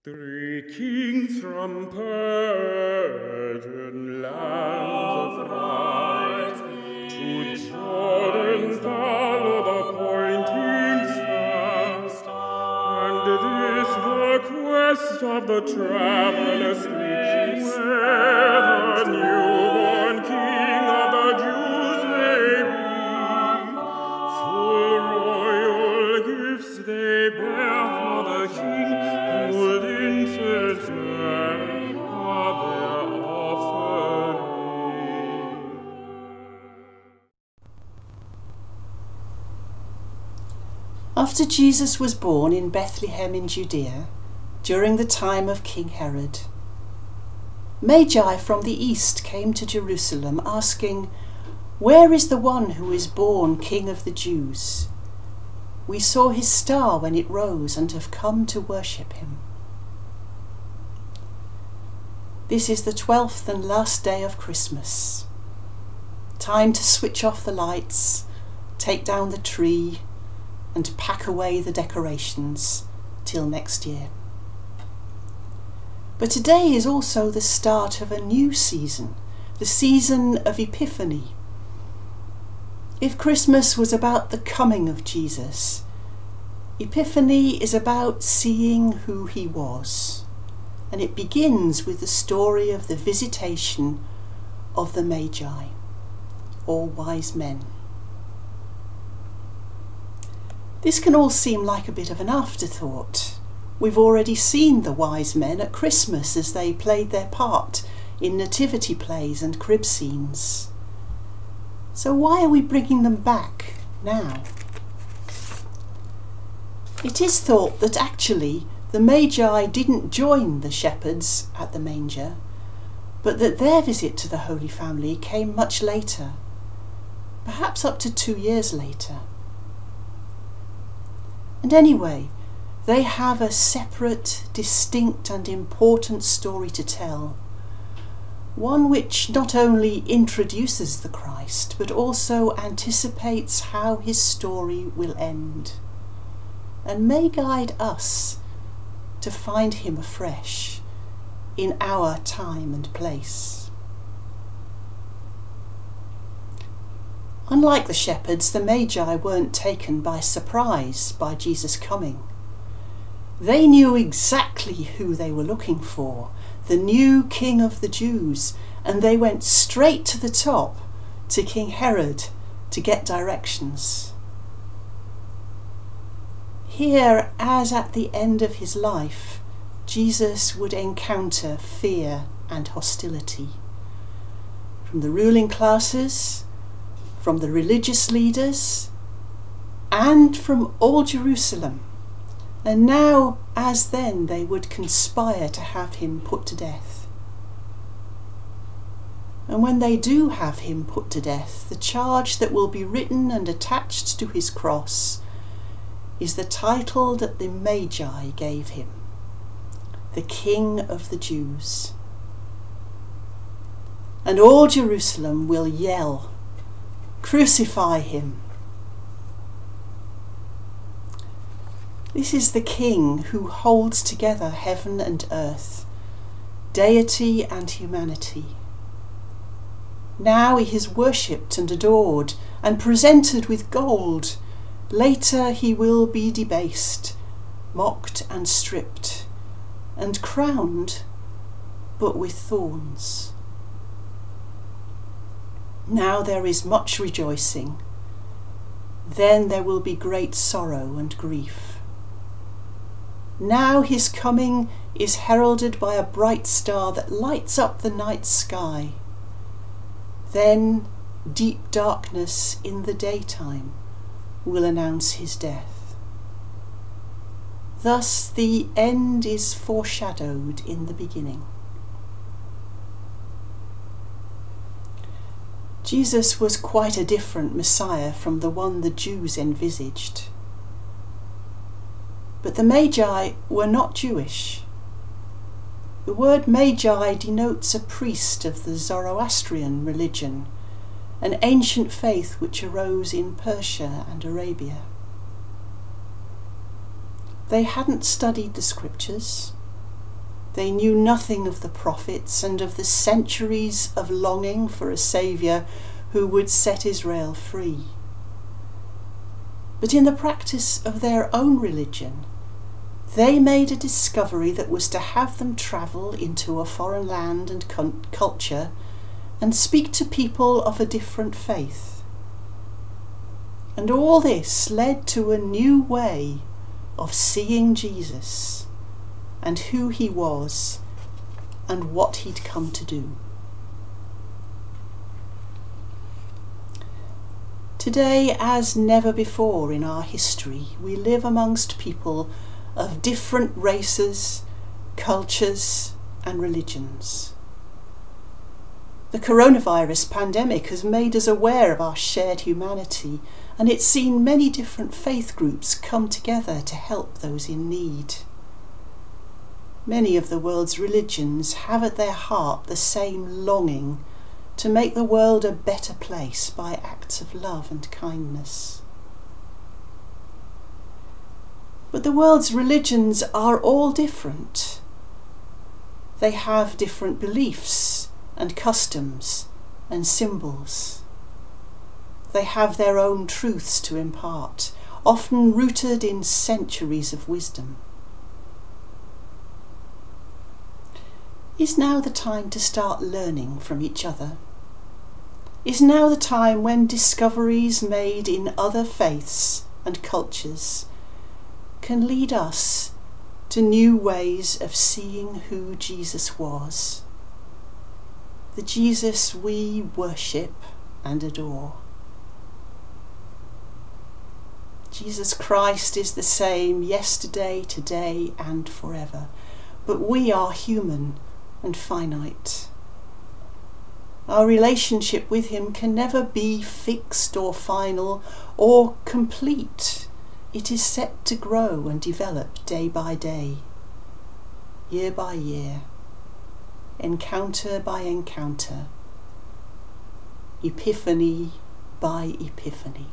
Three kings from Persian lands of right to Jordan's followed the pointing star, and this the quest of the travelers sleep, where the newborn King of the Jews may be. Full royal gifts they bear for the King, good incense men are their offering. After Jesus was born in Bethlehem in Judea, during the time of King Herod, Magi from the east came to Jerusalem asking, "Where is the one who is born King of the Jews? We saw his star when it rose and have come to worship him." This is the 12th and last day of Christmas. Time to switch off the lights, take down the tree, and pack away the decorations till next year. But today is also the start of a new season, the season of Epiphany. If Christmas was about the coming of Jesus, Epiphany is about seeing who he was, and it begins with the story of the visitation of the Magi, or wise men. This can all seem like a bit of an afterthought. We've already seen the wise men at Christmas as they played their part in nativity plays and crib scenes. So why are we bringing them back now? It is thought that actually the Magi didn't join the shepherds at the manger, but that their visit to the Holy Family came much later, perhaps up to 2 years later. And anyway, they have a separate, distinct and important story to tell, one which not only introduces the Christ, but also anticipates how his story will end, and may guide us to find him afresh in our time and place. Unlike the shepherds, the Magi weren't taken by surprise by Jesus' coming. They knew exactly who they were looking for, the new King of the Jews, and they went straight to the top, to King Herod, to get directions. Here, as at the end of his life, Jesus would encounter fear and hostility from the ruling classes, from the religious leaders, and from all Jerusalem. And now, as then, they would conspire to have him put to death. And when they do have him put to death, the charge that will be written and attached to his cross is the title that the Magi gave him, the King of the Jews. And all Jerusalem will yell, "Crucify him!" This is the King who holds together heaven and earth, deity and humanity. Now he is worshipped and adored and presented with gold. Later he will be debased, mocked and stripped, and crowned, but with thorns. Now there is much rejoicing. Then there will be great sorrow and grief. Now his coming is heralded by a bright star that lights up the night sky. Then deep darkness in the daytime will announce his death. Thus the end is foreshadowed in the beginning. Jesus was quite a different Messiah from the one the Jews envisaged. But the Magi were not Jewish. The word Magi denotes a priest of the Zoroastrian religion, an ancient faith which arose in Persia and Arabia. They hadn't studied the scriptures. They knew nothing of the prophets and of the centuries of longing for a Saviour who would set Israel free. But in the practice of their own religion, they made a discovery that was to have them travel into a foreign land and culture and speak to people of a different faith. And all this led to a new way of seeing Jesus and who he was and what he'd come to do. Today, as never before in our history, we live amongst people of different races, cultures and religions. The coronavirus pandemic has made us aware of our shared humanity, and it's seen many different faith groups come together to help those in need. Many of the world's religions have at their heart the same longing to make the world a better place by acts of love and kindness. But the world's religions are all different. They have different beliefs and customs and symbols. They have their own truths to impart, often rooted in centuries of wisdom. Is now the time to start learning from each other? Is now the time when discoveries made in other faiths and cultures can lead us to new ways of seeing who Jesus was, the Jesus we worship and adore. Jesus Christ is the same yesterday, today and forever, but we are human and finite. Our relationship with him can never be fixed or final or complete. It is set to grow and develop day by day, year by year, encounter by encounter, epiphany by epiphany.